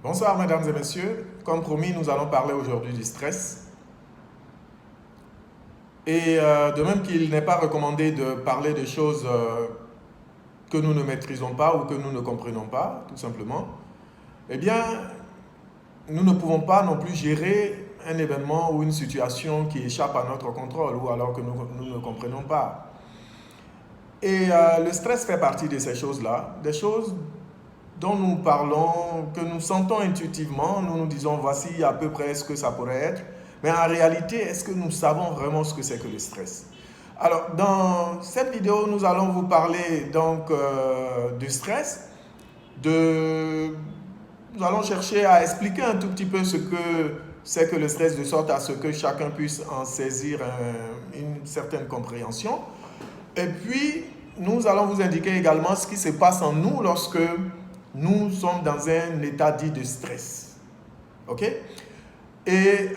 Bonsoir mesdames et messieurs, comme promis nous allons parler aujourd'hui du stress. Et de même qu'il n'est pas recommandé de parler de choses que nous ne maîtrisons pas ou que nous ne comprenons pas, tout simplement, eh bien nous ne pouvons pas non plus gérer un événement ou une situation qui échappe à notre contrôle ou alors que nous ne comprenons pas. Et le stress fait partie de ces choses-là, des choses dont nous parlons, que nous sentons intuitivement, nous nous disons voici à peu près ce que ça pourrait être, mais en réalité, est-ce que nous savons vraiment ce que c'est que le stress? Alors, dans cette vidéo, nous allons vous parler donc du stress, nous allons chercher à expliquer un tout petit peu ce que c'est que le stress, de sorte à ce que chacun puisse en saisir une certaine compréhension. Et puis, nous allons vous indiquer également ce qui se passe en nous lorsque nous sommes dans un état dit de stress. OK? Et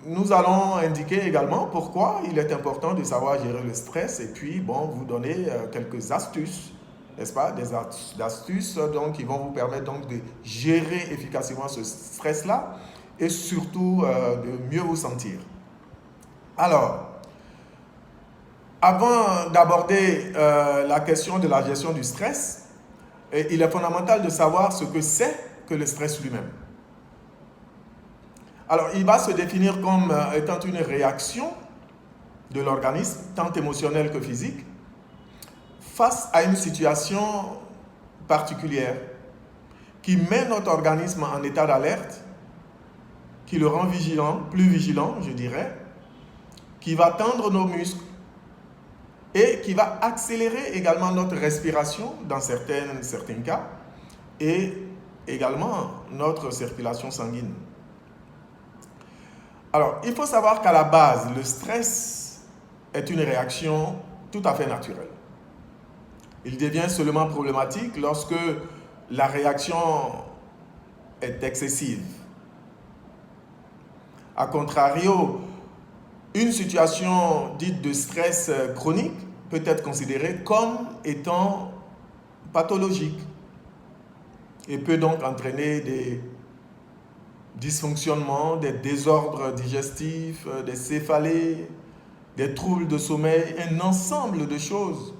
nous allons indiquer également pourquoi il est important de savoir gérer le stress et puis, bon, vous donner quelques astuces, n'est-ce pas? Des astuces donc, qui vont vous permettre donc de gérer efficacement ce stress-là et surtout de mieux vous sentir. Alors, avant d'aborder la question de la gestion du stress, il est fondamental de savoir ce que c'est que le stress lui-même. Alors, il va se définir comme étant une réaction de l'organisme, tant émotionnelle que physique, face à une situation particulière qui met notre organisme en état d'alerte, qui le rend vigilant, plus vigilant, je dirais, qui va tendre nos muscles, et qui va accélérer également notre respiration dans certains cas et également notre circulation sanguine. Alors, il faut savoir qu'à la base, le stress est une réaction tout à fait naturelle. Il devient seulement problématique lorsque la réaction est excessive. A contrario, une situation dite de stress chronique peut être considérée comme étant pathologique et peut donc entraîner des dysfonctionnements, des désordres digestifs, des céphalées, des troubles de sommeil, un ensemble de choses,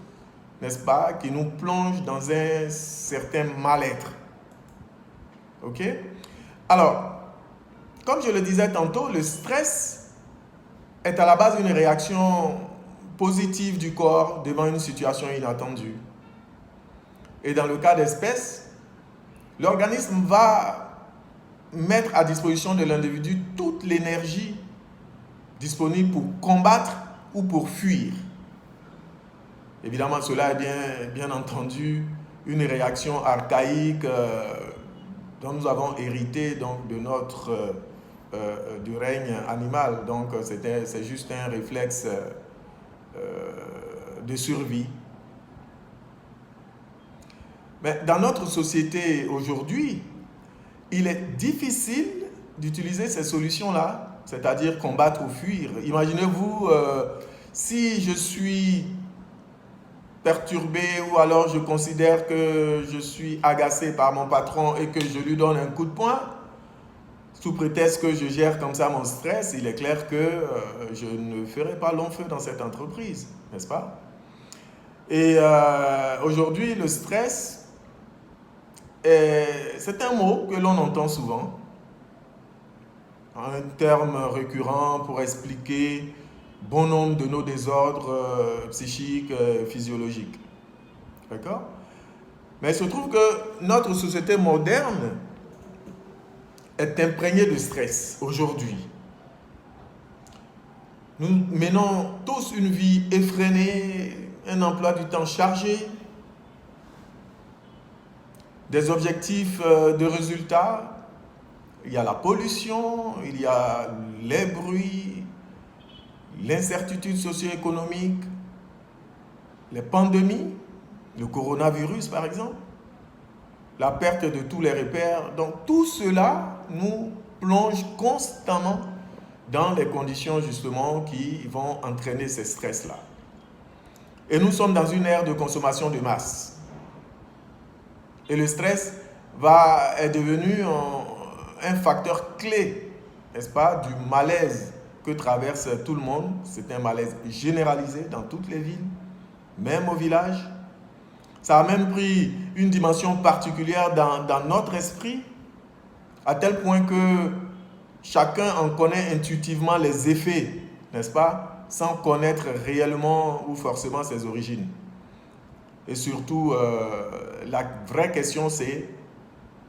n'est-ce pas, qui nous plongent dans un certain mal-être. Ok? Alors, comme je le disais tantôt, le stress est à la base une réaction positive du corps devant une situation inattendue. Et dans le cas d'espèce, l'organisme va mettre à disposition de l'individu toute l'énergie disponible pour combattre ou pour fuir. Évidemment, cela est bien entendu une réaction archaïque dont nous avons hérité donc, de notre du règne animal. Donc c'est juste un réflexe de survie. Mais dans notre société aujourd'hui, il est difficile d'utiliser ces solutions-là, c'est-à-dire combattre ou fuir. Imaginez-vous si je suis perturbé ou alors je considère que je suis agacé par mon patron et que je lui donne un coup de poing, sous prétexte que je gère comme ça mon stress, il est clair que je ne ferai pas long feu dans cette entreprise, n'est-ce pas? Et aujourd'hui, le stress, c'est un mot que l'on entend souvent, un terme récurrent pour expliquer bon nombre de nos désordres psychiques, physiologiques. D'accord? Mais il se trouve que notre société moderne est imprégné de stress aujourd'hui. Nous menons tous une vie effrénée, un emploi du temps chargé, des objectifs de résultats. Il y a la pollution, il y a les bruits, l'incertitude socio-économique, les pandémies, le coronavirus par exemple, la perte de tous les repères. Donc tout cela nous plonge constamment dans les conditions justement qui vont entraîner ces stress-là. Et nous sommes dans une ère de consommation de masse. Et le stress est devenu un facteur clé, n'est-ce pas, du malaise que traverse tout le monde. C'est un malaise généralisé dans toutes les villes, même au village. Ça a même pris une dimension particulière dans notre esprit, à tel point que chacun en connaît intuitivement les effets, n'est-ce pas, sans connaître réellement ou forcément ses origines. Et surtout, la vraie question, c'est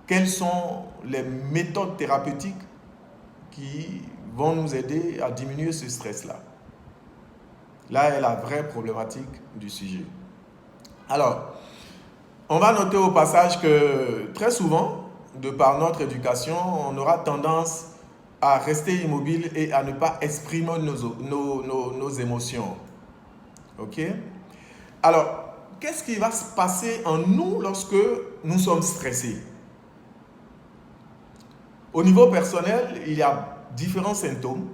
quelles sont les méthodes thérapeutiques qui vont nous aider à diminuer ce stress-là. Là est la vraie problématique du sujet. Alors, on va noter au passage que très souvent, de par notre éducation, on aura tendance à rester immobile et à ne pas exprimer nos émotions. Ok? Alors, qu'est-ce qui va se passer en nous lorsque nous sommes stressés? Au niveau personnel, il y a différents symptômes.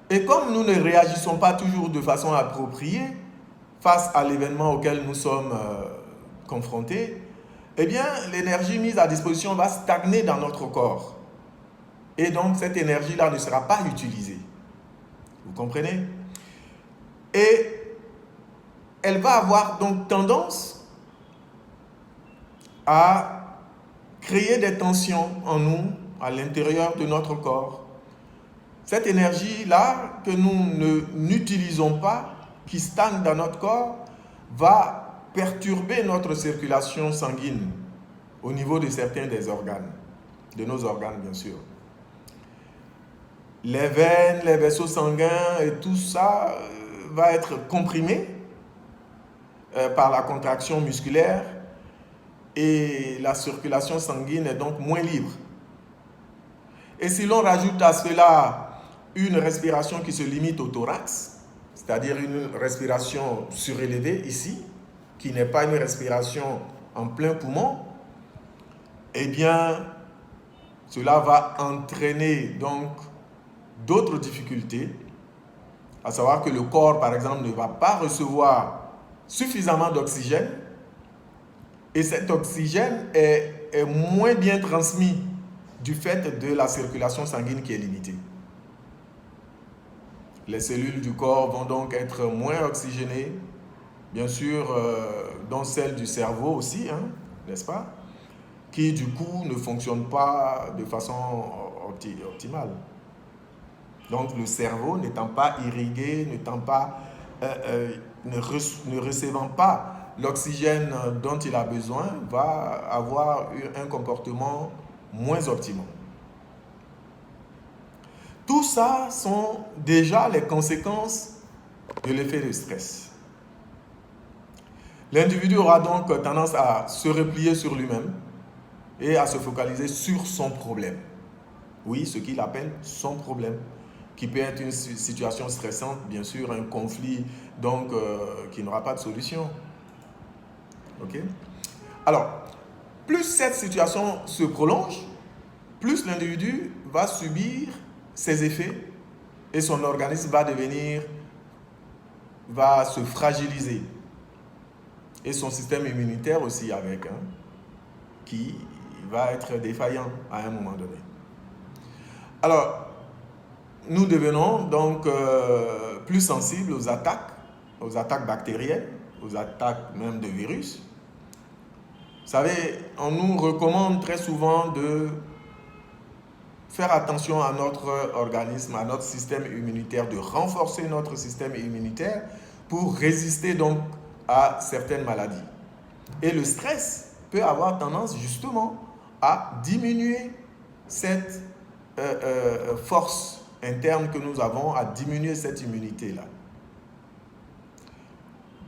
Et comme nous ne réagissons pas toujours de façon appropriée face à l'événement auquel nous sommes confrontés, eh bien, l'énergie mise à disposition va stagner dans notre corps. Et donc, cette énergie-là ne sera pas utilisée. Vous comprenez? Et elle va avoir donc tendance à créer des tensions en nous, à l'intérieur de notre corps. Cette énergie-là que nous n'utilisons pas, qui stagne dans notre corps, va perturber notre circulation sanguine au niveau de certains des organes, de nos organes bien sûr. Les veines, les vaisseaux sanguins et tout ça va être comprimé par la contraction musculaire et la circulation sanguine est donc moins libre. Et si l'on rajoute à cela une respiration qui se limite au thorax, c'est-à-dire une respiration surélevée ici, qui n'est pas une respiration en plein poumon, eh bien, cela va entraîner donc d'autres difficultés, à savoir que le corps, par exemple, ne va pas recevoir suffisamment d'oxygène et cet oxygène est moins bien transmis du fait de la circulation sanguine qui est limitée. Les cellules du corps vont donc être moins oxygénées, bien sûr, dont celles du cerveau aussi, hein, n'est-ce pas, qui du coup ne fonctionnent pas de façon optimale. Donc le cerveau n'étant pas irrigué, ne recevant pas l'oxygène dont il a besoin, va avoir un comportement moins optimal. Tout ça sont déjà les conséquences de l'effet de stress. L'individu aura donc tendance à se replier sur lui-même et à se focaliser sur son problème. Oui, ce qu'il appelle son problème, qui peut être une situation stressante, bien sûr, un conflit donc qui n'aura pas de solution. Ok? Alors, plus cette situation se prolonge, plus l'individu va subir ses effets et son organisme va se fragiliser. Et son système immunitaire aussi avec, hein, qui va être défaillant à un moment donné. Alors, nous devenons donc plus sensibles aux attaques bactériennes, aux attaques même de virus. Vous savez, on nous recommande très souvent de faire attention à notre organisme, à notre système immunitaire, de renforcer notre système immunitaire pour résister donc à certaines maladies. Et le stress peut avoir tendance justement à diminuer cette force interne que nous avons, à diminuer cette immunité-là.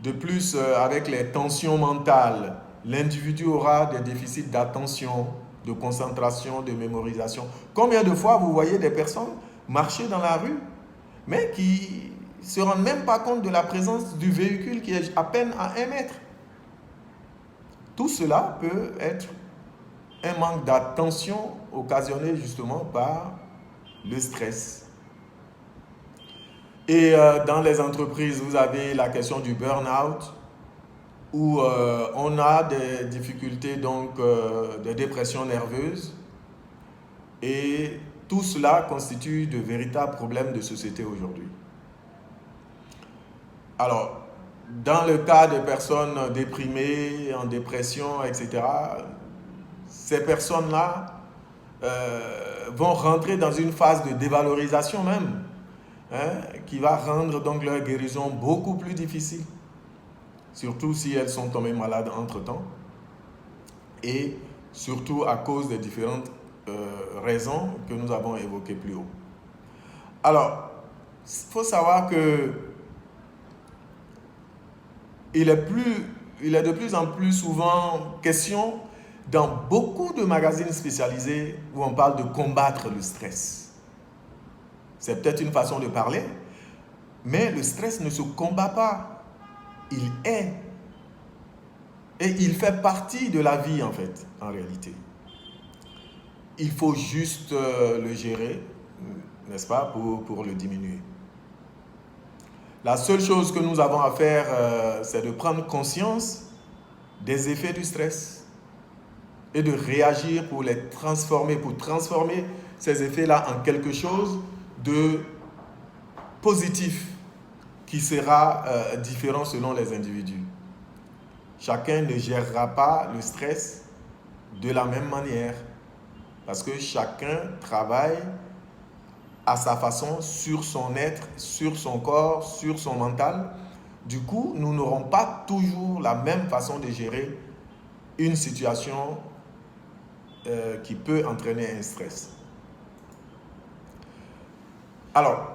De plus, avec les tensions mentales, l'individu aura des déficits d'attention, de concentration, de mémorisation. Combien de fois vous voyez des personnes marcher dans la rue, mais qui ne se rendent même pas compte de la présence du véhicule qui est à peine à 1 mètre? Tout cela peut être un manque d'attention occasionné justement par le stress. Et dans les entreprises, vous avez la question du burn-out, où on a des difficultés, donc de dépression nerveuse, et tout cela constitue de véritables problèmes de société aujourd'hui. Alors, dans le cas de personnes déprimées, en dépression, etc., ces personnes-là vont rentrer dans une phase de dévalorisation même, qui va rendre donc leur guérison beaucoup plus difficile, surtout si elles sont tombées malades entre-temps, et surtout à cause des différentes raisons que nous avons évoquées plus haut. Alors, il faut savoir que il est de plus en plus souvent question dans beaucoup de magazines spécialisés où on parle de combattre le stress. C'est peut-être une façon de parler, mais le stress ne se combat pas. Il est. Et il fait partie de la vie, en fait, en réalité. Il faut juste le gérer, n'est-ce pas, pour le diminuer. La seule chose que nous avons à faire, c'est de prendre conscience des effets du stress et de réagir pour les transformer, pour transformer ces effets-là en quelque chose de positif qui sera différent selon les individus. Chacun ne gérera pas le stress de la même manière parce que chacun travaille à sa façon sur son être, sur son corps, sur son mental. Du coup, nous n'aurons pas toujours la même façon de gérer une situation qui peut entraîner un stress. Alors,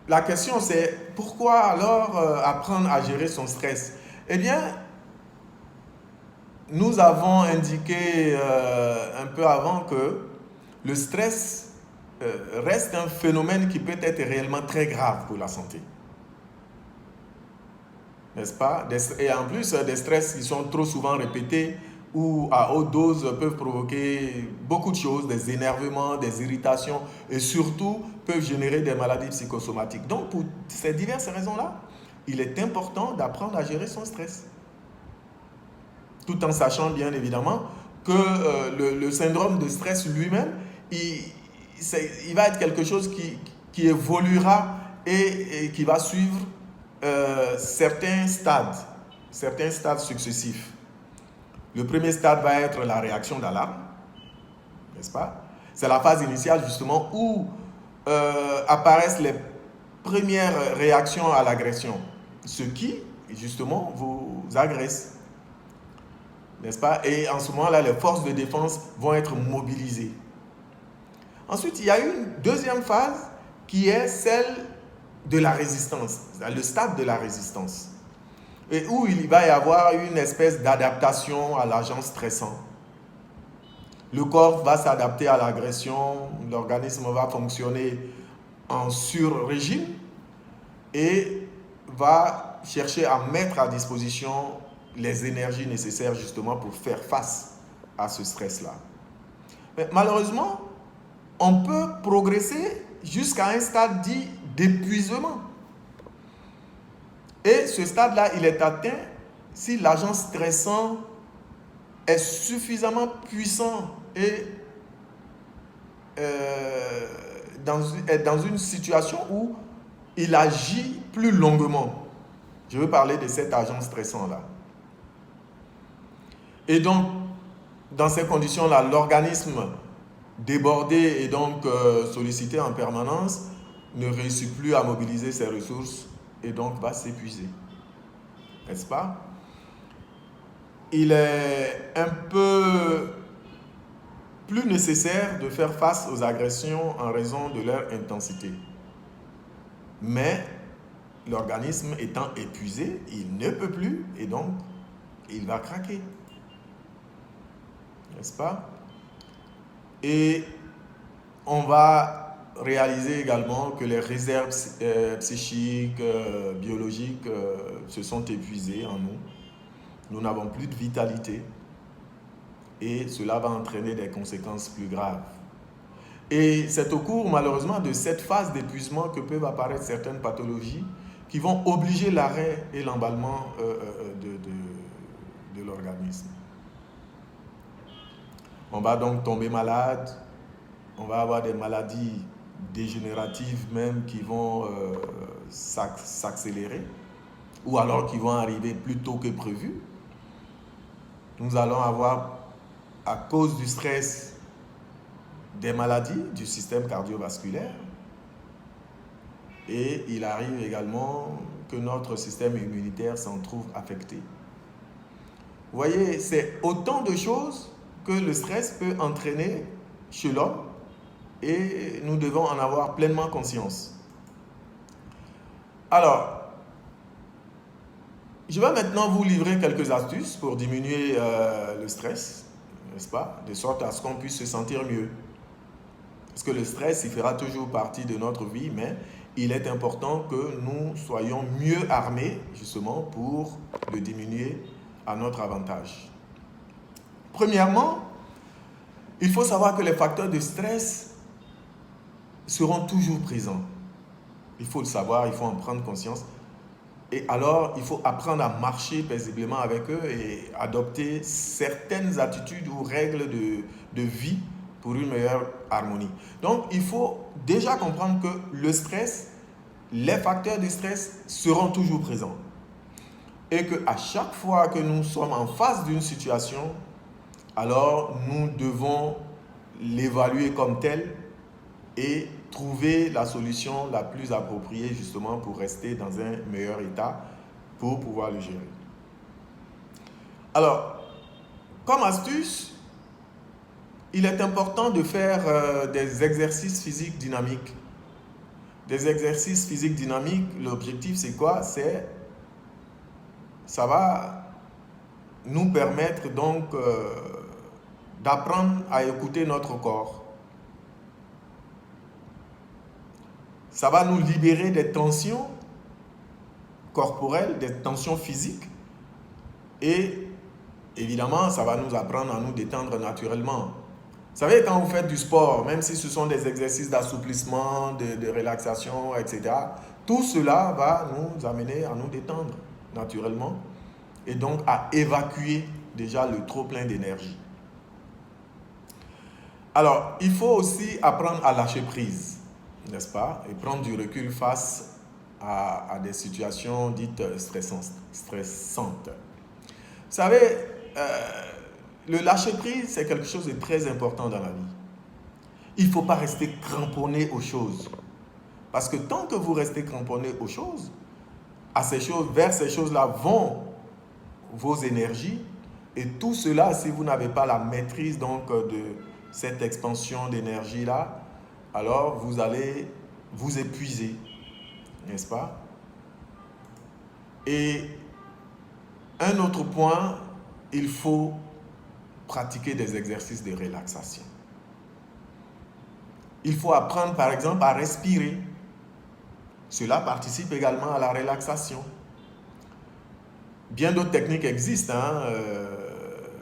la question c'est pourquoi alors apprendre à gérer son stress? Eh bien, nous avons indiqué un peu avant que le stress reste un phénomène qui peut être réellement très grave pour la santé. N'est-ce pas? Et en plus, des stress qui sont trop souvent répétés ou à haute dose peuvent provoquer beaucoup de choses, des énervements, des irritations et surtout peuvent générer des maladies psychosomatiques. Donc, pour ces diverses raisons-là, il est important d'apprendre à gérer son stress. Tout en sachant bien évidemment que le syndrome de stress lui-même, il va être quelque chose qui évoluera et qui va suivre certains stades successifs. Le premier stade va être la réaction d'alarme, n'est-ce pas? C'est la phase initiale justement où apparaissent les premières réactions à l'agression, ce qui justement vous agresse, n'est-ce pas? Et en ce moment-là, les forces de défense vont être mobilisées. Ensuite, il y a une deuxième phase qui est celle de la résistance, le stade de la résistance, et où il va y avoir une espèce d'adaptation à l'agent stressant. Le corps va s'adapter à l'agression, l'organisme va fonctionner en sur-régime et va chercher à mettre à disposition les énergies nécessaires justement pour faire face à ce stress-là. Mais malheureusement, on peut progresser jusqu'à un stade dit d'épuisement. Et ce stade-là, il est atteint si l'agent stressant est suffisamment puissant et est dans une situation où il agit plus longuement. Je veux parler de cet agent stressant-là. Et donc, dans ces conditions-là, l'organisme débordé et donc sollicité en permanence ne réussit plus à mobiliser ses ressources et donc va s'épuiser. N'est-ce pas? Il est un peu plus nécessaire de faire face aux agressions en raison de leur intensité. Mais l'organisme étant épuisé, il ne peut plus et donc il va craquer. N'est-ce pas? Et on va réaliser également que les réserves psychiques, biologiques se sont épuisées en nous. Nous n'avons plus de vitalité et cela va entraîner des conséquences plus graves. Et c'est au cours malheureusement de cette phase d'épuisement que peuvent apparaître certaines pathologies qui vont obliger l'arrêt et l'emballement de l'organisme. On va donc tomber malade, on va avoir des maladies dégénératives même qui vont s'accélérer, ou alors qui vont arriver plus tôt que prévu. Nous allons avoir, à cause du stress, des maladies du système cardiovasculaire. Et il arrive également que notre système immunitaire s'en trouve affecté. Vous voyez, c'est autant de choses que le stress peut entraîner chez l'homme et nous devons en avoir pleinement conscience. Alors, je vais maintenant vous livrer quelques astuces pour diminuer le stress, n'est-ce pas? De sorte à ce qu'on puisse se sentir mieux. Parce que le stress, il fera toujours partie de notre vie, mais il est important que nous soyons mieux armés, justement, pour le diminuer à notre avantage. Premièrement, il faut savoir que les facteurs de stress seront toujours présents. Il faut le savoir, il faut en prendre conscience. Et alors, il faut apprendre à marcher paisiblement avec eux et adopter certaines attitudes ou règles de vie pour une meilleure harmonie. Donc, il faut déjà comprendre que le stress, les facteurs de stress seront toujours présents. Et qu'à chaque fois que nous sommes en face d'une situation, alors nous devons l'évaluer comme telle et trouver la solution la plus appropriée justement pour rester dans un meilleur état pour pouvoir le gérer. Alors, comme astuce, il est important de faire des exercices physiques dynamiques. Des exercices physiques dynamiques, l'objectif c'est quoi? Ça va nous permettre donc d'apprendre à écouter notre corps. Ça va nous libérer des tensions corporelles, des tensions physiques. Et évidemment, ça va nous apprendre à nous détendre naturellement. Vous savez, quand vous faites du sport, même si ce sont des exercices d'assouplissement, de relaxation, etc., tout cela va nous amener à nous détendre naturellement et donc à évacuer déjà le trop-plein d'énergie. Alors, il faut aussi apprendre à lâcher prise, n'est-ce pas? Et prendre du recul face à des situations dites stressantes. Vous savez, le lâcher prise, c'est quelque chose de très important dans la vie. Il ne faut pas rester cramponné aux choses. Parce que tant que vous restez cramponné aux choses, vers ces choses-là vont vos énergies. Et tout cela, si vous n'avez pas la maîtrise donc, de cette expansion d'énergie-là, alors vous allez vous épuiser, n'est-ce pas? Et un autre point, il faut pratiquer des exercices de relaxation. Il faut apprendre par exemple à respirer. Cela participe également à la relaxation. Bien d'autres techniques existent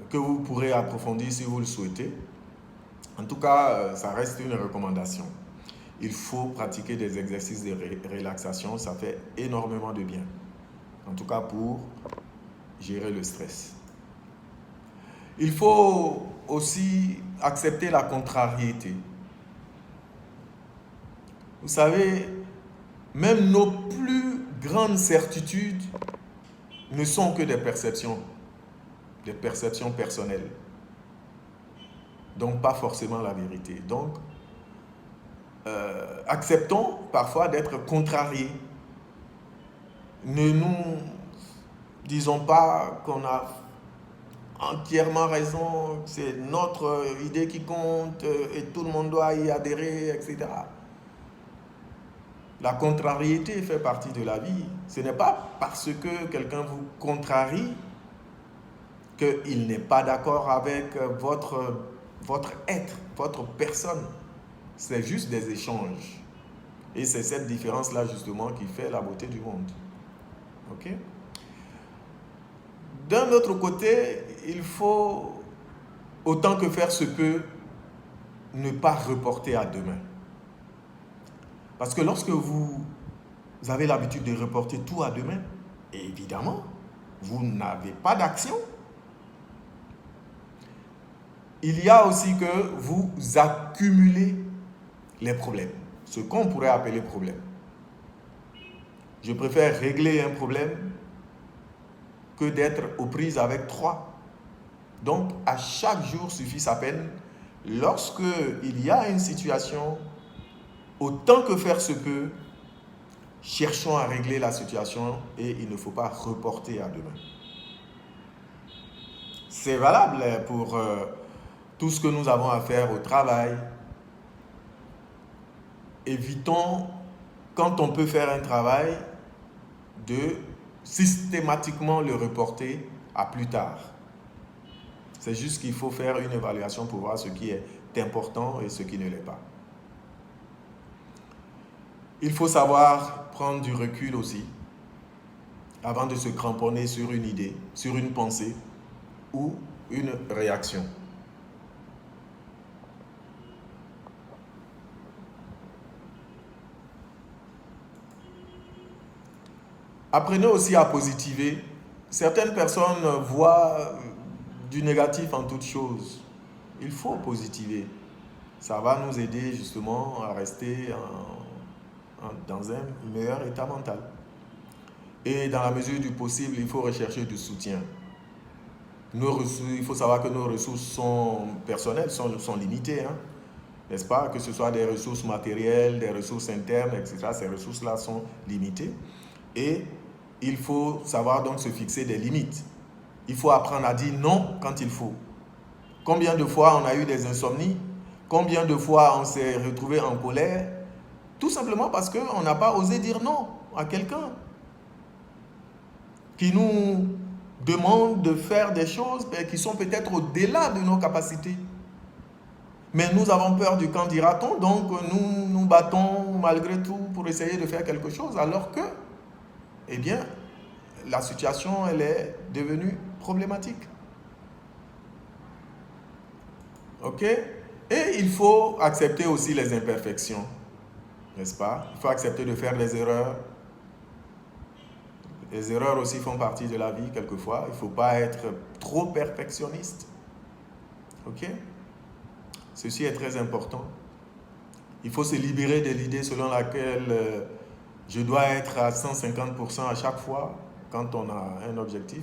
que vous pourrez approfondir si vous le souhaitez. En tout cas, ça reste une recommandation. Il faut pratiquer des exercices de relaxation, ça fait énormément de bien. En tout cas pour gérer le stress. Il faut aussi accepter la contrariété. Vous savez, même nos plus grandes certitudes ne sont que des perceptions personnelles. Donc pas forcément la vérité. Donc, acceptons parfois d'être contrariés. Ne nous disons pas qu'on a entièrement raison, c'est notre idée qui compte et tout le monde doit y adhérer, etc. La contrariété fait partie de la vie. Ce n'est pas parce que quelqu'un vous contrarie qu'il n'est pas d'accord avec votre être, votre personne. C'est juste des échanges. Et c'est cette différence-là justement qui fait la beauté du monde. Ok? D'un autre côté, il faut, autant que faire se peut, ne pas reporter à demain. Parce que lorsque vous avez l'habitude de reporter tout à demain, évidemment, vous n'avez pas d'action il y a aussi que vous accumulez les problèmes, ce qu'on pourrait appeler problème. Je préfère régler un problème que d'être aux prises avec 3. Donc, à chaque jour suffit sa peine. Lorsque il y a une situation, autant que faire se peut, cherchons à régler la situation et il ne faut pas reporter à demain. C'est valable pour tout ce que nous avons à faire au travail. Évitons, quand on peut faire un travail, de systématiquement le reporter à plus tard. C'est juste qu'il faut faire une évaluation pour voir ce qui est important et ce qui ne l'est pas. Il faut savoir prendre du recul aussi avant de se cramponner sur une idée, sur une pensée ou une réaction. Apprenez aussi à positiver. Certaines personnes voient du négatif en toute chose. Il faut positiver. Ça va nous aider justement à rester dans un meilleur état mental. Et dans la mesure du possible, il faut rechercher du soutien. Il faut savoir que nos ressources personnelles sont limitées, hein, n'est-ce pas? Que ce soit des ressources matérielles, des ressources internes, etc. Ces ressources-là sont limitées. Et il faut savoir donc se fixer des limites. Il faut apprendre à dire non quand il faut. Combien de fois on a eu des insomnies? Combien de fois on s'est retrouvé en colère? Tout simplement parce qu'on n'a pas osé dire non à quelqu'un qui nous demande de faire des choses qui sont peut-être au-delà de nos capacités. Mais nous avons peur du quand dira-t-on, donc nous nous battons malgré tout pour essayer de faire quelque chose, alors que, eh bien, la situation, elle est devenue problématique. Ok? Et il faut accepter aussi les imperfections, n'est-ce pas? Il faut accepter de faire des erreurs. Les erreurs aussi font partie de la vie quelquefois. Il ne faut pas être trop perfectionniste. Ok? Ceci est très important. Il faut se libérer de l'idée selon laquelle je dois être à 150% à chaque fois quand on a un objectif.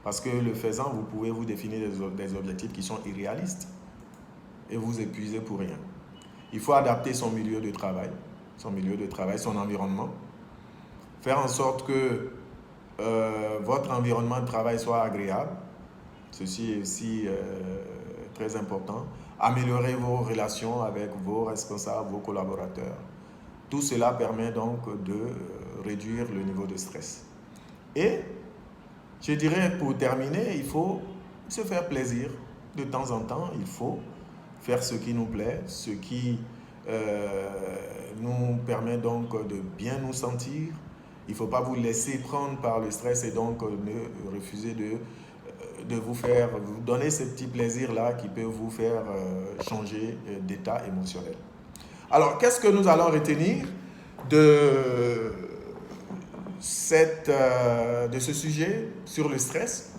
Parce que le faisant, vous pouvez vous définir des objectifs qui sont irréalistes et vous épuiser pour rien. Il faut adapter son milieu de travail, son environnement. Faire en sorte que votre environnement de travail soit agréable. Ceci est aussi très important. Améliorer vos relations avec vos responsables, vos collaborateurs. Tout cela permet donc de réduire le niveau de stress. Et je dirais pour terminer, il faut se faire plaisir. De temps en temps, il faut faire ce qui nous plaît, ce qui nous permet donc de bien nous sentir. Il ne faut pas vous laisser prendre par le stress et donc ne refuser de vous donner ce petit plaisir-là qui peut vous faire changer d'état émotionnel. Alors, qu'est-ce que nous allons retenir de ce sujet sur le stress?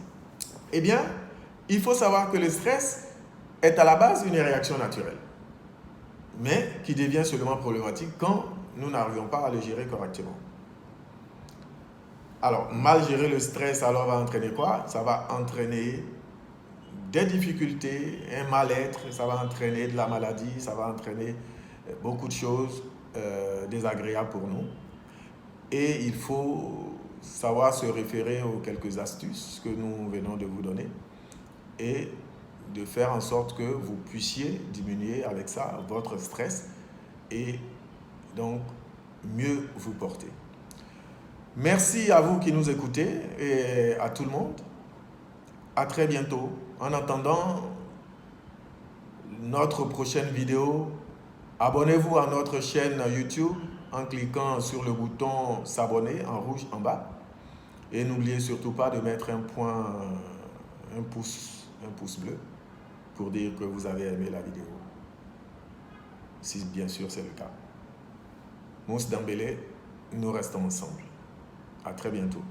Eh bien, il faut savoir que le stress est à la base une réaction naturelle, mais qui devient seulement problématique quand nous n'arrivons pas à le gérer correctement. Alors, mal gérer le stress, alors va entraîner quoi? Ça va entraîner des difficultés, un mal-être, ça va entraîner de la maladie, ça va entraîner beaucoup de choses désagréables pour nous. Et il faut savoir se référer aux quelques astuces que nous venons de vous donner et de faire en sorte que vous puissiez diminuer avec ça votre stress et donc mieux vous porter. Merci à vous qui nous écoutez et à tout le monde. À très bientôt. En attendant notre prochaine vidéo, abonnez-vous à notre chaîne YouTube en cliquant sur le bouton s'abonner en rouge en bas. Et n'oubliez surtout pas de mettre un pouce bleu pour dire que vous avez aimé la vidéo. Si bien sûr c'est le cas. Mousse Dembélé, nous restons ensemble. À très bientôt.